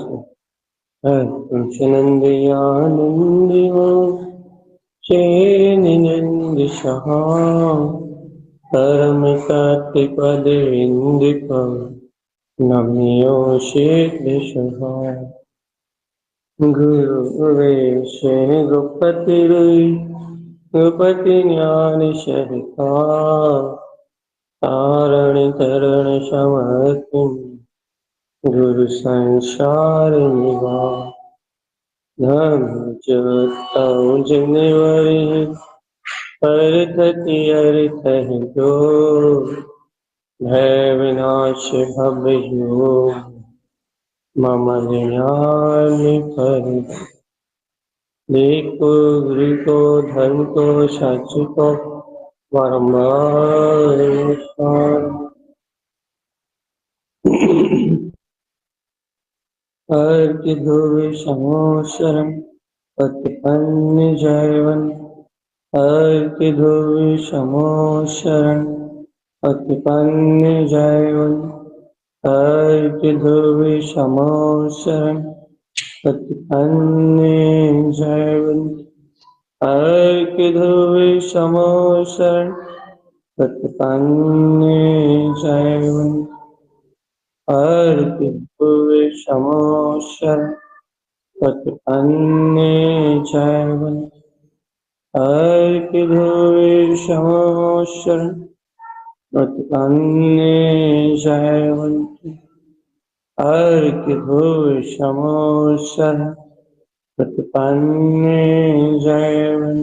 से कुशनंदयानंदिवो चेनिनंद सहा परम सत्य पद इंदिप नम्यो शेषहा गुरुवेश गुपति गुपति ज्ञान शहता तारण तरण समर्थ गुरु संसार निवा धर्म जोताऊ जिनवरी अर्थति अर्थ जो भय विनाश भवयो मम ज्ञान पर देखो गुरु को धर्म को सच को परमात्मा अर्घ धुव समोशरम पतिपन्न जयवन अर्घ धुव समोशरम पतिपन्न जयवन अर्घ धुव समोशरम पतिपन्न जयवन अर्घ धुव समोशरम पतिपन्न जयवन अर्घ धुव समोशरम पतिपन्न जयवन अर्घ धुव समोशरम पतिपन्न जयवन अर्घ धुव समोशरम पतिपन्न जयवन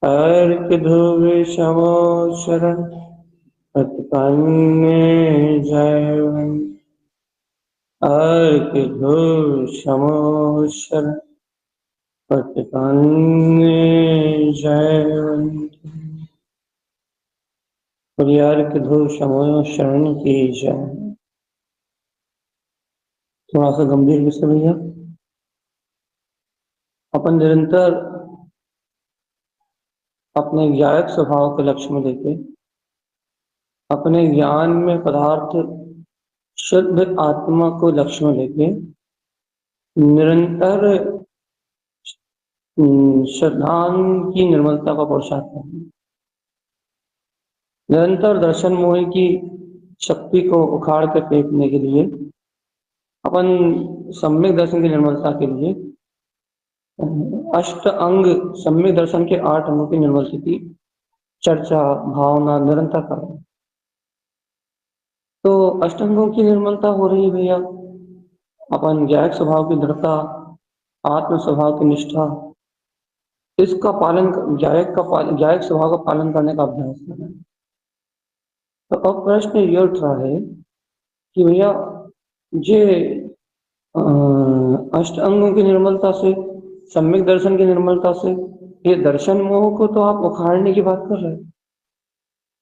अर्घ धुव समोशरम पतिपन्न जयवन अर्घ धुव समोशरम पतिपन्न जयवन अर्घ धुव समोशरण की जय। थोड़ा सा गंभीर विषय भैया। अपन निरंतर अपने ज्ञायक स्वभाव को लक्ष्य में लेके अपने ज्ञान में पदार्थ शुद्ध आत्मा को लक्ष्य में लेके निरंतर श्रद्धान की निर्मलता का पुरुषार्थ करना, निरंतर दर्शन मोह की शक्ति को उखाड़ कर फेंकने के लिए अपन सम्यक दर्शन की निर्मलता के लिए अष्ट अंग सम्यक दर्शन के 8 अंगों की निर्मलता की चर्चा भावना निरंतर कर रहे हैं। तो अष्टांगों की निर्मलता हो रही है भैया, अपन ज्ञायक स्वभाव की दृढ़ता, आत्म स्वभाव की निष्ठा, इसका पालन ज्ञायक स्वभाव का पालन करने का अभ्यास कर रहे हैं। तो अब प्रश्न ये उठ रहा है कि भैया जे अष्ट अंगों की निर्मलता से, सम्यक दर्शन की निर्मलता से, ये दर्शन मोह को तो आप उखाड़ने की बात कर रहे हैं,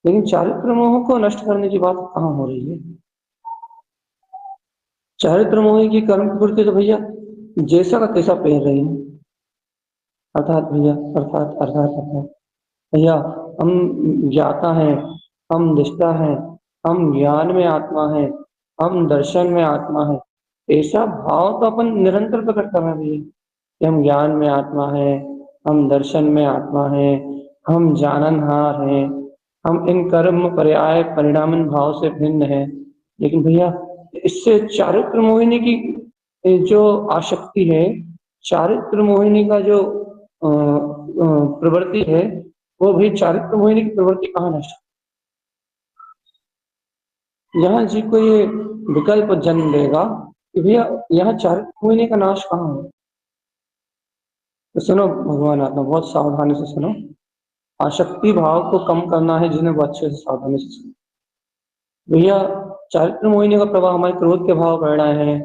लेकिन चारित्र मोह को नष्ट करने की बात कहाँ हो रही है? चारित्र मोह की कर्म प्रवृत्ति तो भैया जैसा का तैसा पहन रही है। अर्थात भैया हम ज्ञाता हैं, हम निष्ठा हैं, हम ज्ञान में आत्मा है, हम दर्शन में आत्मा है, ऐसा भाव तो अपन निरंतर प्रकट कर रहे हैं भैया कि हम ज्ञान में आत्मा है, हम दर्शन में आत्मा है, हम जाननहार हैं, हम इन कर्म पर्याय परिणामन भाव से भिन्न है। लेकिन भैया इससे चारित्र मोहिनी की जो आसक्ति है, चारित्र मोहिनी का जो प्रवृत्ति है, वो भी चारित्र मोहिनी की प्रवृत्ति कहाँ नष्ट? यहाँ जी को ये विकल्प जन्म देगा कि भैया यहाँ चारित्र मोहिनी का नाश कहाँ है। तो सुनो भगवान आत्मा, बहुत सावधानी से सुनो। आसक्ति भाव को कम करना है जिन्हें वो अच्छे से सावधानी से सुनो। भैया चारित्र मोहिनी का प्रभाव हमारे क्रोध के भाव बढ़ रहे हैं,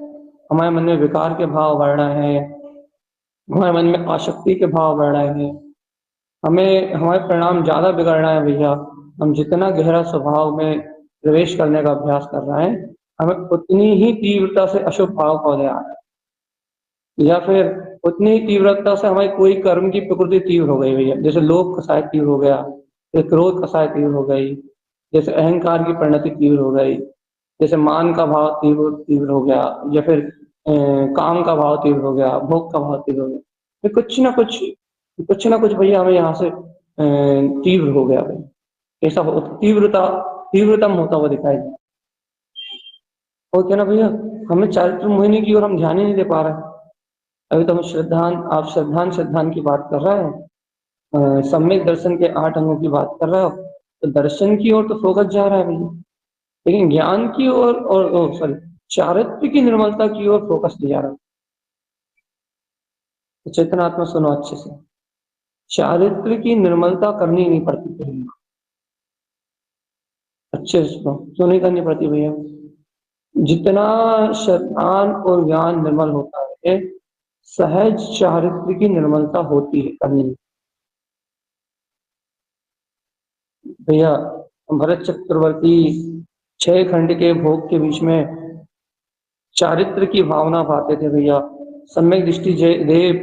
हमारे मन में विकार के भाव बढ़ रहे हैं, हमारे मन में आसक्ति के भाव बढ़ रहे हैं, हमें हमारे परिणाम ज्यादा बिगड़ रहे हैं भैया। हम जितना गहरा स्वभाव में प्रवेश करने का अभ्यास कर रहे हैं, हमें उतनी ही तीव्रता से अशुभ भाव का उदय आ रहा है, या फिर उतनी ही तीव्रता से हमारी कोई कर्म की प्रकृति तीव्र हो गई भैया। जैसे लोभ कसाय तीव्र हो गया, जैसे क्रोध कसाय तीव्र हो गई, जैसे अहंकार की परिणति तीव्र हो गई, जैसे मान का भाव तीव्र हो गया, या फिर काम का भाव तीव्र हो गया, भोग का भाव तीव्र हो गया, तो कुछ ना कुछ भैया हमें यहाँ से तीव्र हो गया भाई, ऐसा हो तीव्रतम होता हुआ दिखाई दे। और क्या ना भैया, हमें चारित्र मोहिनी की ओर हम ध्यान ही नहीं दे पा रहे हैं। अभी तो हम आप श्रद्धान की बात कर रहे हैं, सम्यक दर्शन के 8 अंगों की बात कर रहे हो, तो दर्शन की ओर तो फोकस जा रहा है भैया, लेकिन ज्ञान की ओर और सॉरी चारित्र की निर्मलता की ओर फोकस नहीं जा रहा। तो चेतनात्मा सुनो अच्छे से, चारित्र की निर्मलता करनी नहीं पड़ती भैया, अच्छे से सुनो, क्यों नहीं करनी पड़ती भैया? जितना शतान और ज्ञान निर्मल होता है, सहज चारित्र की निर्मलता होती है करनी। भैया भरत चक्रवर्ती 6 खंड के भोग के बीच में चारित्र की भावना पाते थे भैया। सम्यक दृष्टि देव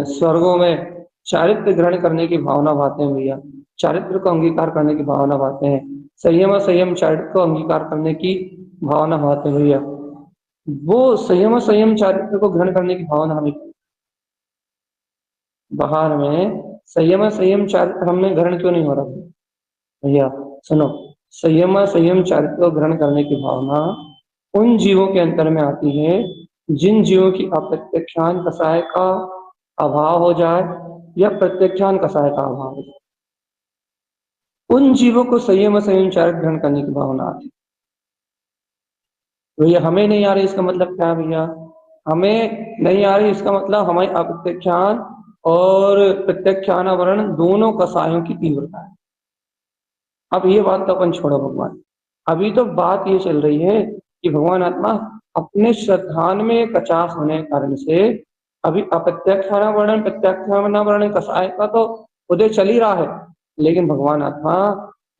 स्वर्गों में चारित्र ग्रहण करने की भावना पाते हैं भैया, चारित्र को अंगीकार करने की भावना पाते हैं, संयम चारित्र को अंगीकार करने की भावना पाते हैं भैया। वो संयम चारित्र को ग्रहण करने की भावना हमें बाहर में संयम चारित्र हमें ग्रहण क्यों नहीं हो रहा भैया? सुनो, संयम चारित्र को ग्रहण करने की भावना उन जीवों के अंतर में आती है जिन जीवों की अप्रत्यक्षान कसाय का अभाव हो जाए या प्रत्यक्षान कसाय का अभाव हो जाए, उन जीवों को संयम चारित्र ग्रहण करने की भावना आती है भैया। हमें नहीं आ रही इसका मतलब क्या है भैया? हमें नहीं आ रही इसका मतलब हमारी अप्रत्यक्षान और प्रत्यक्षानावरण दोनों कसायों की तीव्रता है। अब ये बात तो अपन छोड़ो भगवान, अभी तो बात ये चल रही है कि भगवान आत्मा अपने श्रद्धान में कचास होने के कारण से अभी अप्रत्यक्षानावरण प्रत्यक्षानावरण कसाय का तो उदय चल ही रहा है, लेकिन भगवान आत्मा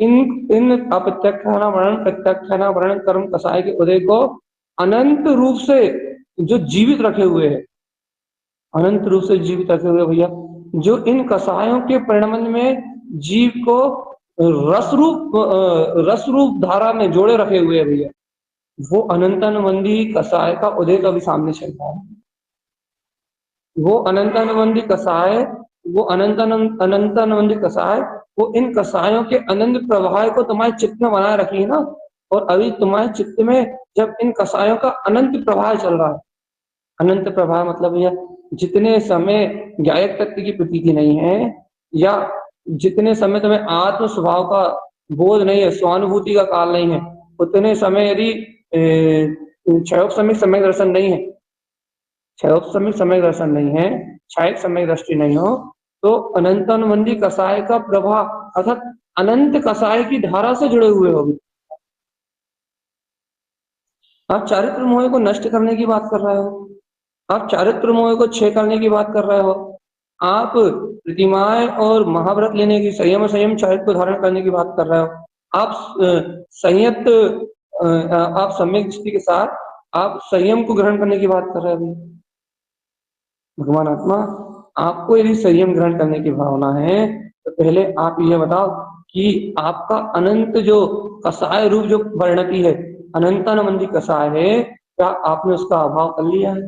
इन इन अप्रत्यक्षानावरण प्रत्यक्षानावरण कर्म कसाय के उदय को अनंत रूप से जो जीवित रखे हुए है, अनंत रूप से जीवित रखे हुए भैया, जो इन कसायों के परिणमन में जीव को रस रूप धारा में जोड़े रखे हुए है भैया, वो अनंतानुबंधी कसाय का उदय तो अभी सामने चल रहा है। वो अनंतानुबंधी कसाय वो अनंतानुबंधी कसाय वो इन कसायों के अनंत प्रवाह को तुम्हारे चित्त में बनाए रखी है ना। और अभी तुम्हारे चित्त में जब इन कसायों का अनंत प्रवाह चल रहा है, अनंत प्रवाह मतलब भैया जितने समय गायक तत्व की प्रतीति नहीं है, या जितने समय तुम्हें आत्म स्वभाव का बोध नहीं है, स्वानुभूति का काल नहीं है, उतने समय यदि क्षयोपसमिक समय दर्शन नहीं है, क्षयोपसमिक समय दर्शन नहीं है, क्षयिक समय दृष्टि नहीं हो, तो अनंतानुबंधी कसाय का प्रभाव अर्थात अनंत कसाय की धारा से जुड़े हुए होगी। आप चारित्र मोह को नष्ट करने की बात कर रहे हो, आप चारित्र मोह को क्षय करने की बात कर रहे हो, आप प्रतिमाएं और महाव्रत लेने की संयम चारित्र को धारण करने की बात कर रहे हो, आप संयत आप सम्यक दृष्टि के साथ आप संयम को ग्रहण करने की बात कर रहे हो। भगवान आत्मा आपको यदि संयम ग्रहण करने की भावना है तो पहले आप ये बताओ कि आपका अनंत जो कसाय रूप जो वर्णति है, अनंतानुबंधी कसाय है, क्या आपने उसका अभाव कर लिया है?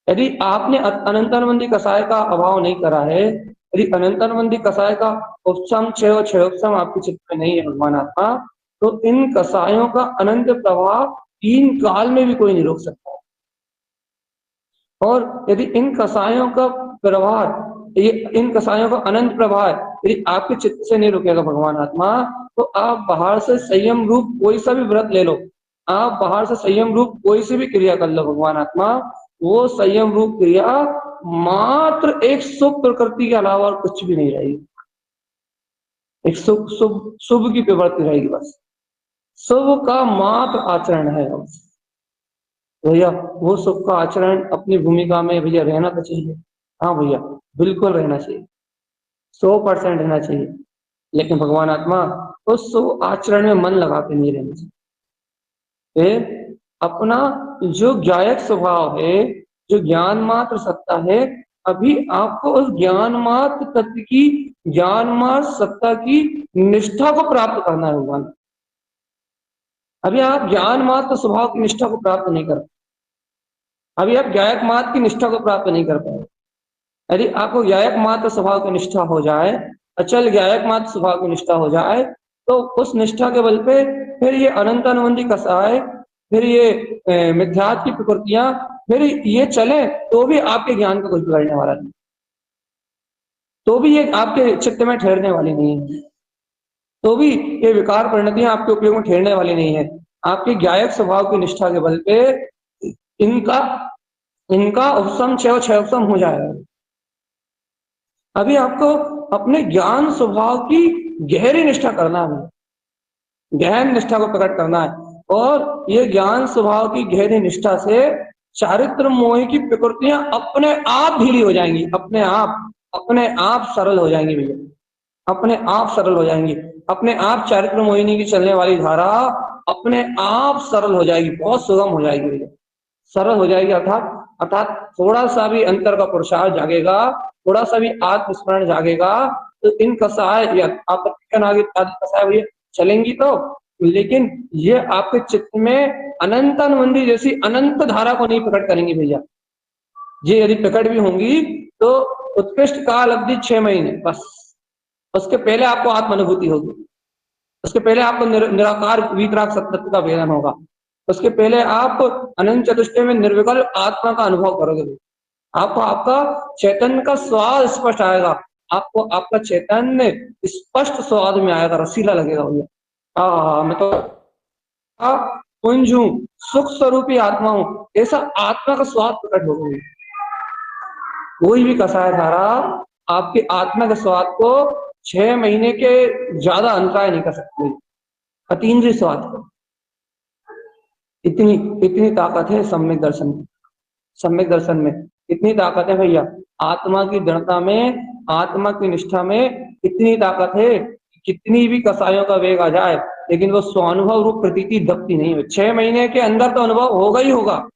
यदि आपने अनंतानुबंधी कसाय का अभाव नहीं करा है, यदि अनंतानुबंधी कसाय का उपशम क्षयोपशम आपके चित्त में नहीं है भगवान आत्मा, तो इन कसायों का अनंत प्रवाह 3 काल में भी कोई नहीं रोक सकता। और यदि इन कसायों का प्रवाह, ये इन कसायों का अनंत प्रवाह यदि आपके चित्त से नहीं रुकेगा भगवान आत्मा, तो आप बाहर से संयम रूप कोई सा भी व्रत ले लो, आप बाहर से संयम रूप कोई सी भी क्रिया कर लो भगवान आत्मा, वो संयम रूप क्रिया मात्र एक शुभ प्रकृति के अलावा और कुछ भी नहीं रहेगी। एक शुभ शुभ शुभ की प्रवृत्ति रहेगी, बस शुभ का मात्र आचरण है बस। भैया वो शुभ का आचरण अपनी भूमिका में भैया रहना तो चाहिए, हाँ भैया बिल्कुल रहना चाहिए, 100% रहना चाहिए, लेकिन भगवान आत्मा उस शुभ आचरण में मन लगा के नहीं रहना चाहिए। फिर अपना जो ज्ञायक स्वभाव है, जो ज्ञान मात्र सत्ता है, अभी आपको उस ज्ञान मात्र तत्व की, ज्ञान मात्र सत्ता की निष्ठा को प्राप्त करना है भगवान। अभी आप ज्ञान मात्र स्वभाव की निष्ठा को प्राप्त नहीं कर, अभी आप ज्ञायक मात्र की निष्ठा को प्राप्त नहीं कर पाए। यदि आपको ज्ञायक मात्र स्वभाव की निष्ठा हो जाए, अचल ज्ञायक मात्र स्वभाव की निष्ठा हो जाए, तो उस निष्ठा के बल पे फिर ये अनंत अनुबंधी कसाय, फिर ये मिथ्यात्व की प्रकृतियां, फिर ये चले तो भी आपके ज्ञान को कुछ बिगड़ने वाला नहीं, तो भी ये आपके चित्त में ठहरने वाली नहीं है, तो भी ये विकार परिणतियां आपके उपयोग में ठहरने वाली नहीं है। आपके ज्ञायक स्वभाव की निष्ठा के बल पे इनका इनका उपशम क्षय उपशम हो जाएगा। अभी आपको अपने ज्ञान स्वभाव की गहरी निष्ठा करना है, गहन निष्ठा को प्रकट करना है, और ये ज्ञान स्वभाव की गहरी निष्ठा से चारित्र मोह की प्रकृतियां अपने आप ढीली हो जाएंगी, अपने आप सरल हो जाएंगी भैया, अपने आप सरल हो जाएंगी, अपने आप चारित्र मोहिनी की चलने वाली धारा अपने आप सरल हो जाएगी, बहुत सुगम हो जाएगी भैया, सरल हो जाएगी। अर्थात अर्थात थोड़ा सा भी अंतर का पुरुषार्थ जागेगा, थोड़ा सा भी आत्मस्मरण जागेगा, तो इन कसाय या आपत्ति कसाय भैया चलेंगी तो, लेकिन ये आपके चित्त में अनंत अनुबंधी जैसी अनंत धारा को नहीं प्रकट करेंगी भैया। ये यदि प्रकट भी होंगी तो उत्कृष्ट काल अवधि 6 महीने बस, उसके पहले आपको आत्म अनुभूति होगी, उसके पहले आपको निराकार वीतराग सत्य का वेदन होगा, उसके पहले आप अनंत चतुष्टय में निर्विकल्प आत्मा का अनुभव करोगे, आपको आपका चैतन्य का स्वाद स्पष्ट आएगा, आपको आपका चैतन्य स्पष्ट स्वाद में आएगा, रसीला लगेगा भैया। मैं तो पुंज हूँ, सुख स्वरूपी आत्मा हूँ, ऐसा आत्मा का स्वाद प्रकट हो गई। कोई भी कसाय धारा आपकी आत्मा के स्वाद को 6 महीने के ज्यादा अंतराय नहीं कर सकती, अतीन्द्रिय स्वाद को। इतनी इतनी ताकत है सम्यक दर्शन में, सम्यक दर्शन में इतनी ताकत है भैया, आत्मा की दृढ़ता में, आत्मा की निष्ठा में इतनी ताकत है, कितनी भी कसायों का वेग आ जाए लेकिन वो स्वानुभव रूप प्रतीति दबती नहीं है। 6 महीने के अंदर तो अनुभव होगा ही होगा,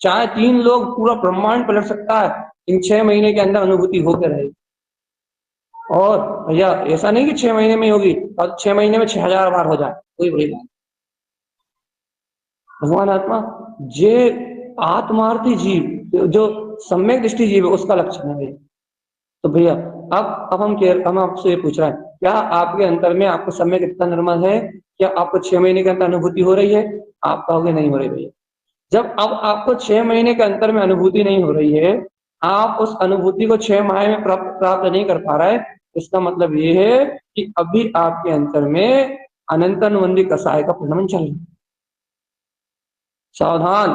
चाहे 3 लोग पूरा ब्रह्मांड पलट सकता है, इन 6 महीने के अंदर अनुभूति होकर रहेगी। और भैया ऐसा नहीं कि 6 महीने में होगी और 6 महीने में 6000 बार हो जाए, कोई बड़ी बात। भगवान आत्मा जे आत्मार्थी जीव, जो सम्यक दृष्टि जीव है, उसका लक्षण है। तो भैया अब हम आपसे ये पूछ रहे हैं, क्या आपके अंतर में आपको सम्यक इतना निर्मल है, क्या आपको 6 महीने के अंदर अनुभूति हो रही है? आप कहोगे नहीं हो रही भैया। जब अब आपको 6 महीने के अंतर में अनुभूति नहीं हो रही है, आप उस अनुभूति को 6 माह में प्राप्त नहीं कर पा रहे, इसका मतलब ये है कि अभी आपके अंतर में अनंत अनुबंधी कसाय का परिणमन चल रहा है। सावधान,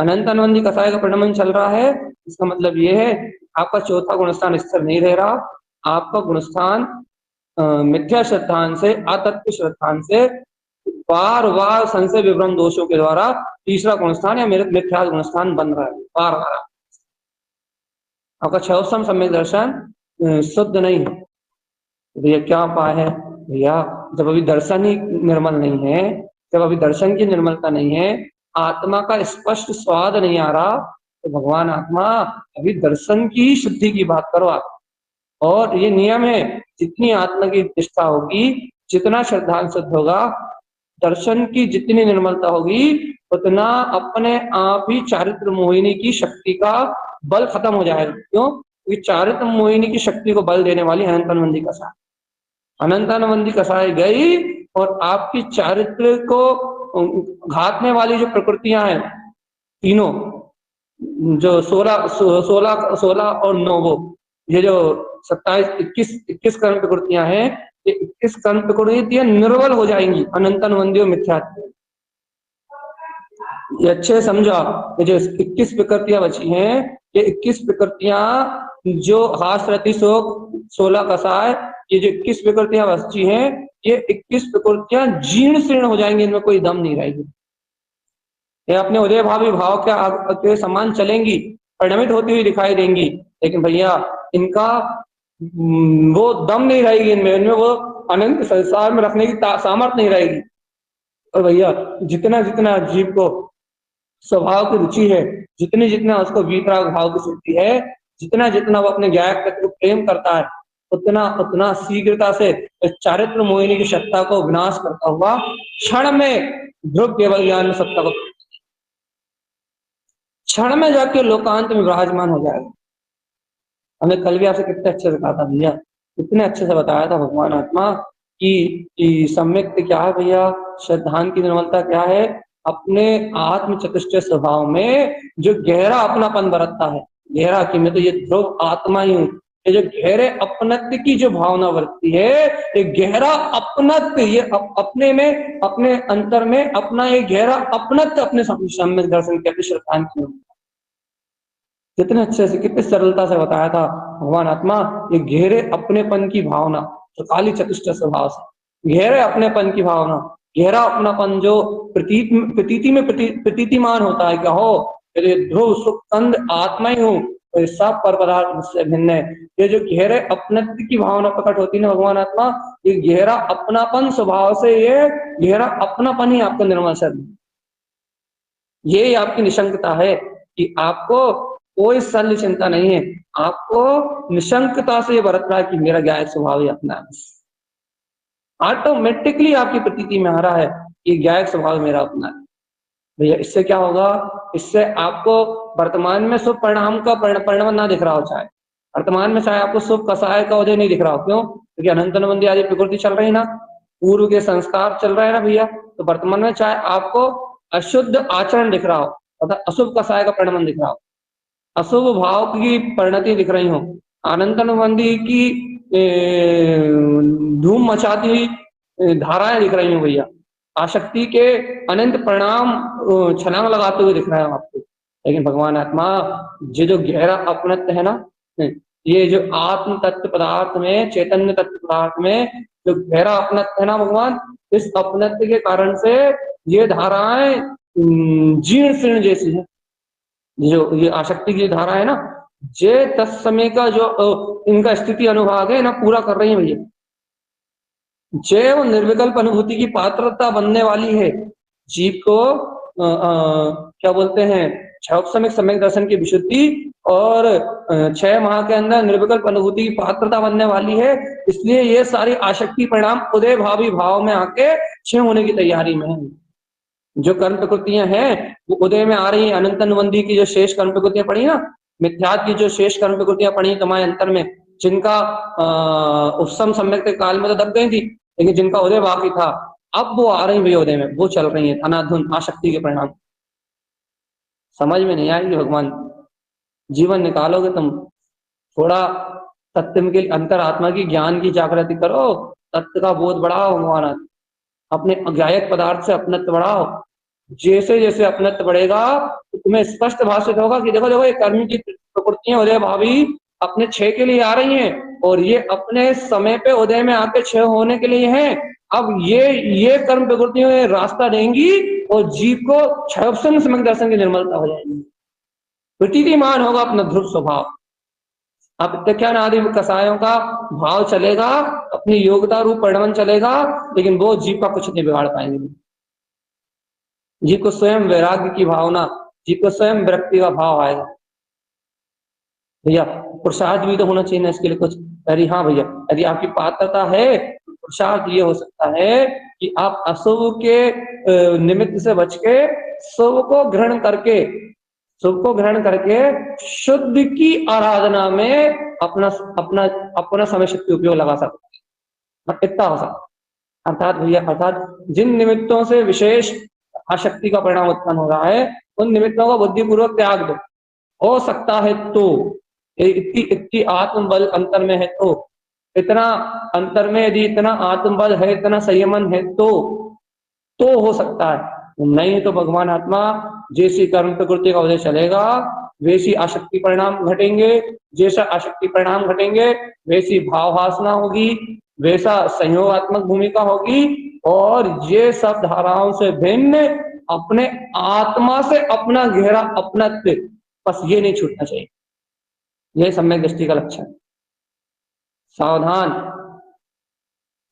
अनंत अनुबंधी कसाय का परिणमन चल रहा है, इसका मतलब ये है आपका चौथा गुणस्थान स्थिर नहीं रह रहा, आपका गुणस्थान मिथ्या श्रद्धान से, अतत्व श्रद्धान से बार बार संशय विभ्रम दोषों के द्वारा तीसरा गुणस्थान या मिथ्या गुणस्थान बन रहा है, बार बार। आपका छवसम सम्यक दर्शन शुद्ध नहीं है। भैया क्या उपाय है? भैया जब अभी दर्शन ही निर्मल नहीं है, जब अभी दर्शन की निर्मलता नहीं है, आत्मा का स्पष्ट स्वाद नहीं आ रहा, तो भगवान आत्मा अभी दर्शन की शुद्धि की बात करो आप। और ये नियम है, जितनी आत्मा की निष्ठा होगी, जितना श्रद्धांत शुद्ध होगा, दर्शन की जितनी निर्मलता होगी, उतना अपने आप ही चारित्र मोहिनी की शक्ति का बल खत्म हो जाएगा। क्यों? क्योंकि चारित्र मोहिनी की शक्ति को बल देने वाली अनंत अनुबंधी कसाय, अनंत अनुबंधी कसाय गई और आपकी चारित्र को घातने वाली जो प्रकृतियां हैं तीनों, जो 16 और 9, वो ये जो 27-21 कर्म प्रकृतियां हैं, ये 21 कर्म प्रकृतियां निर्बल हो जाएंगी अनंत अनुबंधी और मिथ्यात्व। ये अच्छे समझो, ये जो 21 प्रकृतियां बची हैं, ये 21 प्रकृतियां जो हास रहती 16 कसाय, ये जो 21 प्रकृतियां बची हैं, ये 21 प्रकृतियां जीर्ण शीर्ण हो जाएंगी, इनमें कोई दम नहीं रहेगी। ये अपने उदय भावी भाव के समान चलेंगी, परिणमित होती हुई दिखाई देंगी, लेकिन भैया इनका वो दम नहीं रहेगी, इनमें वो अनंत संसार में रखने की सामर्थ्य नहीं रहेगी। और भैया जितना जितना जीव को स्वभाव की रुचि है, जितना उसको वीतराग भाव की शक्ति है, जितना जितना वो अपने ज्ञायक तत्व को प्रेम करता है, उतना उतना शीघ्रता से इस चारित्र मोहिनी की सत्ता को विनाश करता हुआ क्षण में ध्रुव केवल ज्ञान में सत्ता को, क्षण में जाके लोकांत में विराजमान हो जाएगा। हमने कल भी आपसे कितने अच्छे से कहा था भैया, कितने अच्छे से बताया था भगवान आत्मा कि सम्यक क्या है भैया, श्रद्धान की निर्मलता क्या है, अपने आत्म चतुष्टय स्वभाव में जो गहरा अपनापन बरतता है, गहरा कि मैं तो ये ध्रुव आत्मा ही हूँ, ये जो गहरे अपनत्व की जो भावना बरतती है, ये गहरा अपनत्व, ये अपने में, अपने अंतर में अपना ये गहरा अपनत्व अपने सम्यक दर्शन के, अपने श्रद्धान की, कितने अच्छे से कितने सरलता से बताया था भगवान आत्मा। ये गहरे अपनेपन की भावना जो काली चतुष्ट स्वभाव से, गहरे अपनेपन की भावना, गहरा अपनापन जो प्रतीति में प्रतीतिमान होता है, क्या हो यदि ध्रुव सुख कंद आत्मा ही हूँ तो ये सब पर पदार्थ मुझसे भिन्न है। ये जो गहरे अपनत्व की भावना प्रकट होती है ना भगवान आत्मा, ये गहरा अपनापन स्वभाव से, ये गहरा अपनापन ही आपको निर्मल शरण, ये आपकी निशंकता है कि आपको कोई शल्य चिंता नहीं है, आपको निशंकता से ये बरतना है कि मेरा ज्ञायक स्वभाव ही अपना है। ऑटोमेटिकली आपकी प्रतीति में आ रहा है कि ज्ञायक स्वभाव मेरा अपना है। भैया इससे क्या होगा, इससे आपको वर्तमान में शुभ परिणाम का परिणाम ना दिख रहा हो, चाहे वर्तमान में चाहे आपको शुभ कसाय का उदय नहीं दिख रहा हो, क्यों? क्योंकि अनंत अनुबंधी आदि प्रकृति चल रही ना, पूर्व के संस्कार चल रहे हैं ना भैया, तो वर्तमान में चाहे आपको अशुद्ध आचरण दिख रहा हो अर्थात अशुभ कसाय का परिणाम दिख रहा हो, अशुभ भाव की परिणति दिख रही हो, अनंत अनुबंधी की धूम मचाती हुई धाराएं दिख रही हो भैया, आसक्ति के अनंत परिणाम छलांग लगाते हुए दिख रहे हैं आपको, लेकिन भगवान आत्मा ये जो गहरा अपनत्व है ना, ये जो आत्म तत्व पदार्थ में, चैतन्य तत्व पदार्थ में जो गहरा अपनत्व है ना भगवान, इस अपनत्व के कारण से ये धाराएं जीर्ण शीर्ण जैसी है, जो ये आसक्ति की धारा है ना, जे तत्समय का जो इनका स्थिति अनुभाग है ना पूरा कर रही है भैया, जैव निर्विकल्प अनुभूति की पात्रता बनने वाली है जीव को, क्या बोलते हैं, क्षौपसमिक सम्यक दर्शन की विशुद्धि और 6 माह के अंदर निर्विकल्प अनुभूति की पात्रता बनने वाली है, इसलिए ये सारी आसक्ति परिणाम उदय भावी भाव में आके क्षय होने की तैयारी में है। जो कर्म प्रकृतियां हैं वो उदय में आ रही है, अनंत अनुबंधी की जो शेष कर्म प्रकृतियां पड़ी ना, मिथ्यात की जो शेष कर्म प्रकृतियां पड़ी तुम्हारे अंतर में, जिनका उपसम सम्यक काल में तो दब गई थी, लेकिन जिनका उदय बाकी था अब वो आ रही भैया उदय में, वो चल रही है अनाधुन आसक्ति के परिणाम। समझ में नहीं आएगी भगवान, जीवन निकालोगे तुम, थोड़ा तत्व के अंतर आत्मा की ज्ञान की जागृति करो, तत्व का बोध बढ़ाओ भगवान, अपने अज्ञायक पदार्थ से अपनत्व बढ़ाओ, जैसे जैसे अपनत्व बढ़ेगा तो तुम्हें स्पष्ट भाषित होगा कि देखो देखो ये कर्म की प्रकृतियां उदय भावी अपने क्षय के लिए आ रही हैं और ये अपने समय पे उदय में आके क्षय होने के लिए हैं। अब ये कर्म प्रकृतियों रास्ता देंगी और जीव को क्षय सम्यक दर्शन की निर्मलता हो जाएगी, प्रतीतिमान होगा अपना ध्रुव स्वभाव, अब प्रत्याख्यान आदि कसायों का भाव चलेगा, अपनी योग्यता रूप परिणमन चलेगा, लेकिन वो जीव का कुछ नहीं बिगाड़ पाएंगे। जीव को स्वयं वैराग्य की भावना, जीव को स्वयं विरक्ति का भाव आएगा। भैया पुरुषार्थ भी तो होना चाहिए ना इसके लिए कुछ, अरे हाँ भैया यदि आपकी पात्रता है तो पुरुषार्थ ये हो सकता है कि आप अशुभ के निमित्त से बच के शुभ को ग्रहण करके, शुभ को ग्रहण करके शुद्ध की आराधना में अपना अपना अपना समय शक्ति उपयोग लगा सकते हैं, इतना हो सकता, अर्थात भैया अर्थात जिन निमित्तों से विशेष आसक्ति का परिणाम उत्पन्न हो रहा है उन निमित्तों का बुद्धिपूर्वक त्याग दो, हो सकता है तो इतनी इतनी आत्मबल अंतर में है तो, इतना अंतर में यदि इतना आत्मबल है, इतना संयमन है तो हो सकता है, नहीं तो भगवान आत्मा जैसी कर्म प्रकृति का उदय चलेगा वैसी आसक्ति परिणाम घटेंगे, जैसा आसक्ति परिणाम घटेंगे वैसी भाव वासना होगी, वैसा संयोगात्मक भूमिका होगी, और ये सब धाराओं से भिन्न अपने आत्मा से अपना गहरा अपनत्व, बस ये नहीं छूटना चाहिए, यह सम्यक दृष्टि का लक्षण। सावधान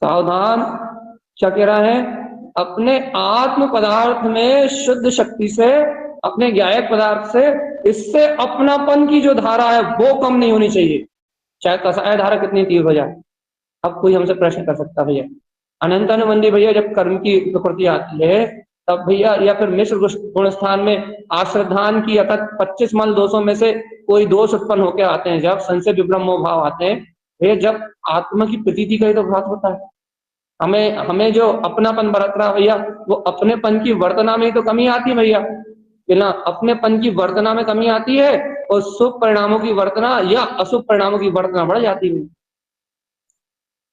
सावधान, क्या कह रहा है, अपने आत्म पदार्थ में शुद्ध शक्ति से, अपने ज्ञायक पदार्थ से, इससे अपनापन की जो धारा है वो कम नहीं होनी चाहिए, चाहे कसाय धारा कितनी तीव्र हो जाए। अब कोई हमसे प्रश्न कर सकता है भैया, अनंतानुबंधी भैया जब कर्म की प्रकृति आती है तब भैया, या फिर मिश्र गुण स्थान में आश्रद्धान की अर्थात 25 मल दोषों में से कोई दोष उत्पन्न होकर आते हैं, जब संशय विभ्रम मोह भाव आते हैं भैया, जब आत्मा की प्रतीति का ही तो घात होता है। हमें हमें जो अपनापन बरत रहा भैया, वो अपनेपन की वर्तना में ही तो कमी आती है भैया, बिना अपनेपन की वर्तना में कमी आती है और शुभ परिणामों की वर्तना या अशुभ परिणामों की वर्तना बढ़ जाती है।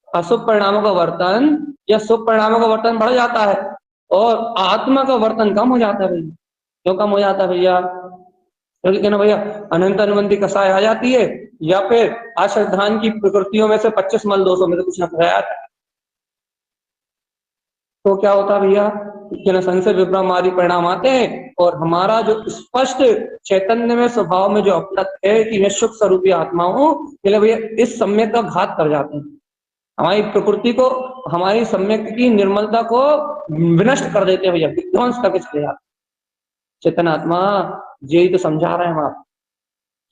अशुभ परिणामों का वर्तन या शुभ परिणामों का वर्तन बढ़ जाता है और आत्मा का वर्तन कम हो जाता है भैया। क्यों कम हो जाता है भैया? क्योंकि कहना भैया अनंत अनुबंधी कसाय आ जाती है, या फिर अश्रद्धान की प्रकृतियों में से 25 मल दोषों में से कुछ न कुछ, तो क्या होता है भैया कि संशय विभ्रम आदि परिणाम आते हैं और हमारा जो स्पष्ट चैतन्य में स्वभाव में जो अपनत है कि मैं सुख स्वरूपी आत्मा हूँ, भैया इस सम्यक का घात कर जाते हैं। हमारी प्रकृति को, हमारी सम्यक की निर्मलता को विनष्ट कर देते हैं भैया, विध्वंस करके चले जाते हैं। चेतन आत्मा यही तो समझा रहे हैं हम आप,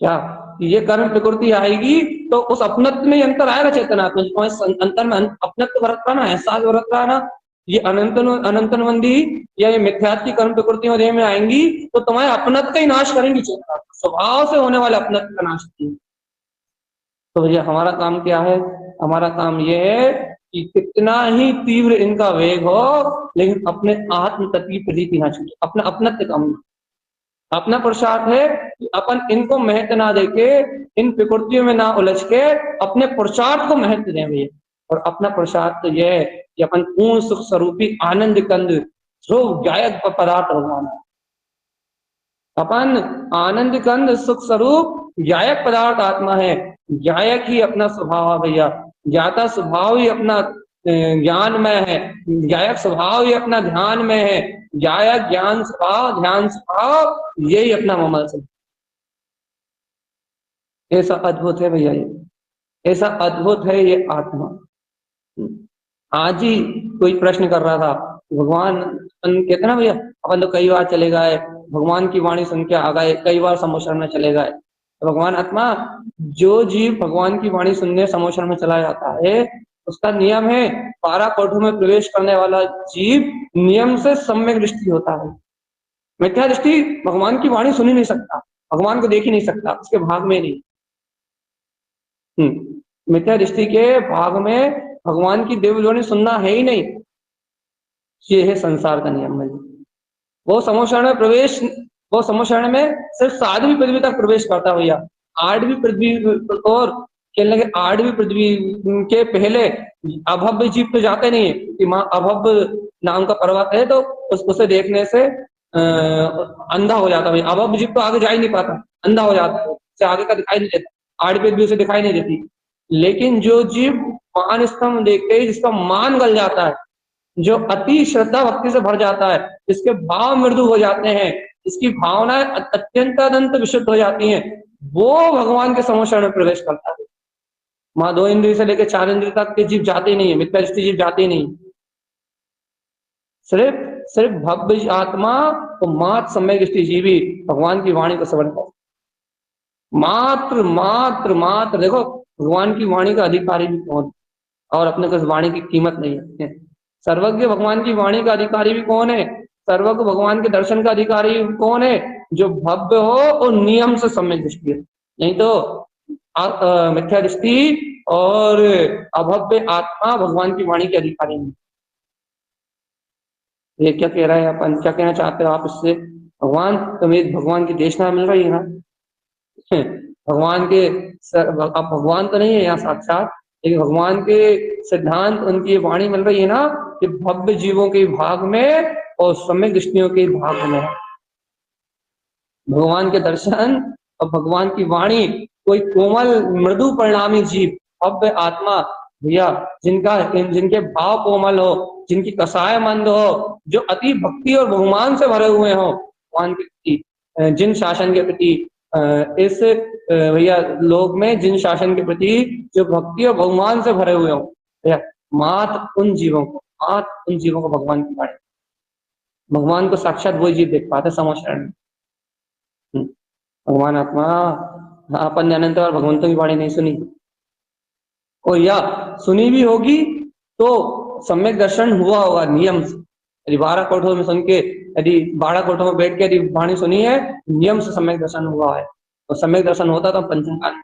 क्या ये कर्म प्रकृति आएगी तो उस अपनत्व में अंतर आएगा। चेतन आत्मा अंतर में अपनत्व बरत रहा ना, एहसास बरत रहा ना, ये अनंतनबंधी या ये मिथ्यात्व की कर्म प्रकृतियों देह में आएंगी तो तुम्हारे अपनत्व का ही नाश करेंगी। चेतन आत्मा स्वभाव से होने वाले अपनत्व का नाश करेंगी। तो भैया हमारा काम क्या है? हमारा काम यह है कि कितना ही तीव्र इनका वेग हो लेकिन अपने आत्म तत्व की प्रतीति ना छूटे, अपना अपनत्व कम, अपना पुरुषार्थ है कि अपन इनको महत्व ना देके, इन प्रकृतियों में ना उलझ के अपने पुरुषार्थ को महत्व दें भैया। और अपना पुरुषार्थ तो यह है कि अपन पूर्ण सुख स्वरूपी आनंद कंद ध्रुव गायक पदार्थ भगवान, अपन आनंद कंद सुख स्वरूप गायक पदार्थ आत्मा है। गायक ही अपना स्वभाव है भैया, ज्ञाता स्वभाव ही अपना ज्ञान में है, गायक स्वभाव ही अपना ध्यान में है, गायक ज्ञान स्वभाव ध्यान स्वभाव यही अपना ममल से। ऐसा अद्भुत है भैया, ये ऐसा अद्भुत है ये आत्मा। आज ही कोई प्रश्न कर रहा था, भगवान कहते ना भैया, अपन तो कई बार चले गए भगवान की वाणी सुन के आ गए, कई बार समोशरण में चले गए। तो भगवान आत्मा, जो जीव भगवान की वाणी सुनने समोशरण में चला जाता है उसका नियम है, 12 कोठों में प्रवेश करने वाला जीव नियम से सम्यक दृष्टि होता है। मिथ्या दृष्टि भगवान की वाणी सुन ही नहीं सकता, भगवान को देख ही नहीं सकता, उसके भाग में नहीं। मिथ्या दृष्टि के भाग में भगवान की देववाणी सुनना है ही नहीं। ये है संसार का नियम है। वो समोशरण में प्रवेश, वो समोशरण में सिर्फ 7वीं पृथ्वी तक प्रवेश करता भैया। 8वीं पृथ्वी और कहने लगे 8वीं पृथ्वी के पहले अभव्य जीव तो जाते नहीं है, कि माँ अभव्य नाम का पर्वत है तो उसे देखने से अंधा हो जाता है। अभव्य जीव तो आगे जा ही नहीं पाता, अंधा हो जाता है, उसे आगे का दिखाई नहीं देता, 8वीं पृथ्वी उसे दिखाई नहीं देती। लेकिन जो जीव मान स्तंभ देखते ही जिसका मान गल जाता है, जो अति श्रद्धा भक्ति से भर जाता है, जिसके भाव मृदु हो जाते हैं, जिसकी भावनाएं अत्यंत अनंत विशुद्ध हो जाती हैं, वो भगवान के समोशरण में प्रवेश करता है। माँ 2 इंद्रिय से लेकर 4 इंद्रिय तक के जीव जाते ही नहीं है, मिथ्या दृष्टि जीव जाते ही नहीं। सिर्फ सिर्फ भव्य आत्मा तो मात्र समय दृष्टि जीवी भगवान की वाणी को श्रवण कर, मात्र मात्र मात्र। देखो भगवान की वाणी का अधिकारी भी कौन, और अपने को वाणी की कीमत नहीं है। सर्वज्ञ भगवान की वाणी का अधिकारी भी कौन है? सर्वज्ञ भगवान के दर्शन का अधिकारी कौन है? जो भव्य हो और नियम से सम्यक दृष्टि है। नहीं तो मिथ्या दृष्टि और अभव्य आत्मा भगवान की वाणी के अधिकारी नहीं। ये क्या कह रहा है अपन, क्या कहना चाहते हो आप इससे? भगवान तुम्हें भगवान की देशना मिल रही है ना भगवान के अब भगवान तो नहीं है यहाँ साक्षात, लेकिन भगवान के सिद्धांत उनकी वाणी मिल रही है ना, कि भव्य जीवों के भाग में और सम्यक दृष्टियों के भाग में भगवान के दर्शन और भगवान की वाणी। कोई कोमल मृदु परिणामी जीव भव्य आत्मा भैया, जिनके भाव कोमल हो, जिनकी कसाय मंद हो, जो अति भक्ति और बहुमान से भरे हुए हो भगवान के प्रति, जिन शासन के प्रति इस भैया लोक में जिन शासन के प्रति जो भक्ति और बहुमान से भरे हुए हो भैया, मात्र उन जीवों को भगवान की वाणी, भगवान को साक्षात वही जीव देख पाते समोशरण में। भगवान आत्मा, अपन ने अनंत बार भगवंतों की वाणी नहीं सुनी, और या सुनी भी होगी तो सम्यक दर्शन हुआ होगा नियम से। यदि 12 कोठों में सुन के, यदि 12 कोठों में बैठ के यदि वाणी सुनी है, नियम से सम्यक दर्शन हुआ है, और सम्यक दर्शन होता तो पंचम काल।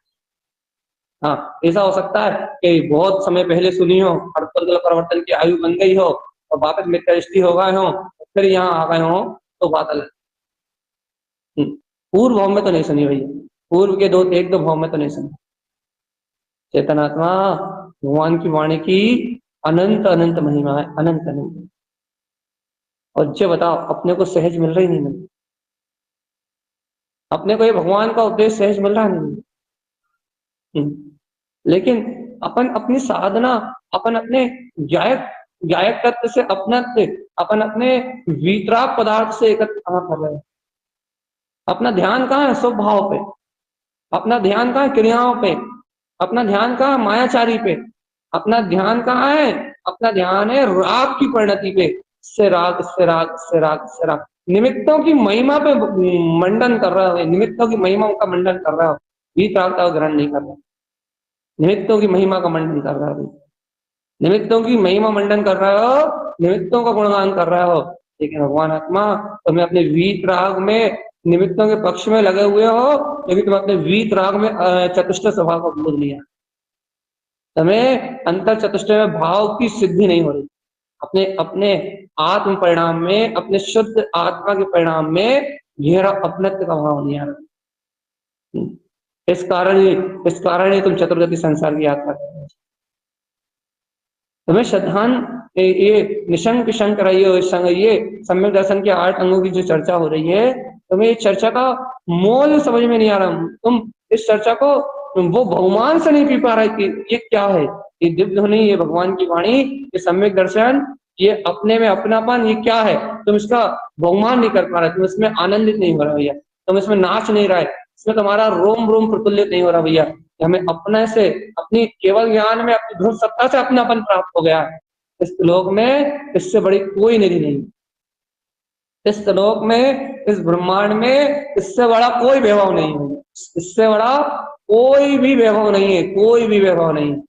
हाँ, ऐसा हो सकता है कि बहुत समय पहले सुनी हो, हरपल परिवर्तन की आयु बन गई हो और वापस मित्र दृष्टि हो गए हो, फिर यहाँ आ गए हो, तो बात अलग। पूर्व भाव में तो नहीं सुनी भैया, पूर्व के दो एक दो भाव में तो नहीं सुनी। चेतनात्मा भगवान की वाणी की अनंत अनंत महिमा है, अनंत अनंत। और जो बताओ, अपने को सहज मिल रही नहीं मिल, अपने को ये भगवान का उपदेश सहज मिल रहा नहीं। लेकिन अपन अपनी साधना, अपन अपने गायक गायक तत्व से अपना, अपन अपने वीतराग पदार्थ से एकत्र कहाँ कर रहे हैं? अपना ध्यान कहाँ है? स्वभाव पे। अपना ध्यान कहाँ है? क्रियाओं पे। अपना ध्यान कहाँ है? मायाचारी पे। अपना ध्यान कहाँ है? अपना ध्यान है राग की परिणति पे। इससे राग, इससे राग, इससे राग, इससे राग, निमित्तों की महिमा पे मंडन कर रहा है, निमित्तों की महिमा का मंडन कर रहा हो, वीतराग का ग्रहण नहीं कर रहा, निमित्तों की महिमा का मंडन कर रहा है, निमित्तों की महिमा मंडन कर रहा हो, निमित्तों का गुणगान कर रहा हो। लेकिन भगवान आत्मा, तुम्हें अपने वीत राग में निमित्तों के पक्ष में लगे हुए हो, लेकिन तुम अपने वीत राग में चतुष्ट स्वभाव को भूल लिया। तुम्हें अंतर चतुष्ट में भाव की सिद्धि नहीं हो रही, अपने अपने आत्म परिणाम में, अपने शुद्ध आत्मा के परिणाम में गहरा अपनत्व का भाव नहीं आ रहा। इस कारण ही तुम चतुर्गति संसार की यात्रा कर रहे हो। तुम्हें श्रद्धान ये निशंक शंक रही हो, ये सम्यक दर्शन के 8 अंगों की जो चर्चा हो रही है, तुम्हें इस चर्चा का मोल समझ में नहीं आ रहा। तुम इस चर्चा को वो बहुमान से नहीं पी पा रहे कि ये क्या है, ये दिव्य ध्वनि, ये भगवान की वाणी, ये सम्यक दर्शन, ये अपने में अपनापन, ये क्या है? तुम इसका बहुमान नहीं कर पा रहे, तुम इसमें आनंदित नहीं हो रहा भैया, तुम इसमें नाच नहीं रहे, इसमें तुम्हारा रोम रोम प्रफुल्लित नहीं हो रहा भैया। हमें अपने से, अपनी केवल ज्ञान में, अपनी ध्रुव सत्ता से अपनापन प्राप्त हो गया है। इस लोक में इससे बड़ी कोई निधि नहीं, इस लोक में, इस ब्रह्मांड में इससे बड़ा कोई वैभव नहीं है, इससे बड़ा कोई भी वैभव नहीं है, कोई भी वैभव नहीं है।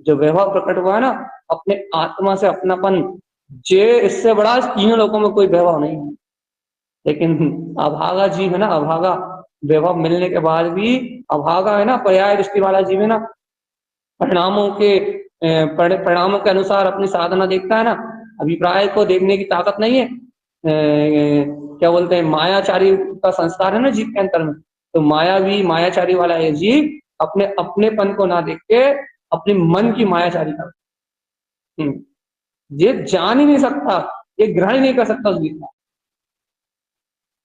जो वैभव प्रकट हुआ है ना, अपने आत्मा से अपनापन, जे इससे बड़ा तीनों लोकों में कोई वैभव नहीं है। लेकिन अभागा जीव है ना, अभागा, वैभव मिलने के बाद भी अभागा है ना, पर्याय दृष्टि वाला जीव है ना, परिणामों के परिणामों के अनुसार अपनी साधना देखता है ना, अभिप्राय को देखने की ताकत नहीं है। क्या बोलते हैं, मायाचारी का संस्कार है ना जीव के अंतर में, तो मायावी मायाचारी वाला है जीव, अपने अपनेपन को ना देख के अपने मन की मायाचारी का, ये जान ही नहीं सकता, ये ग्रहण ही नहीं कर सकता उस गीता।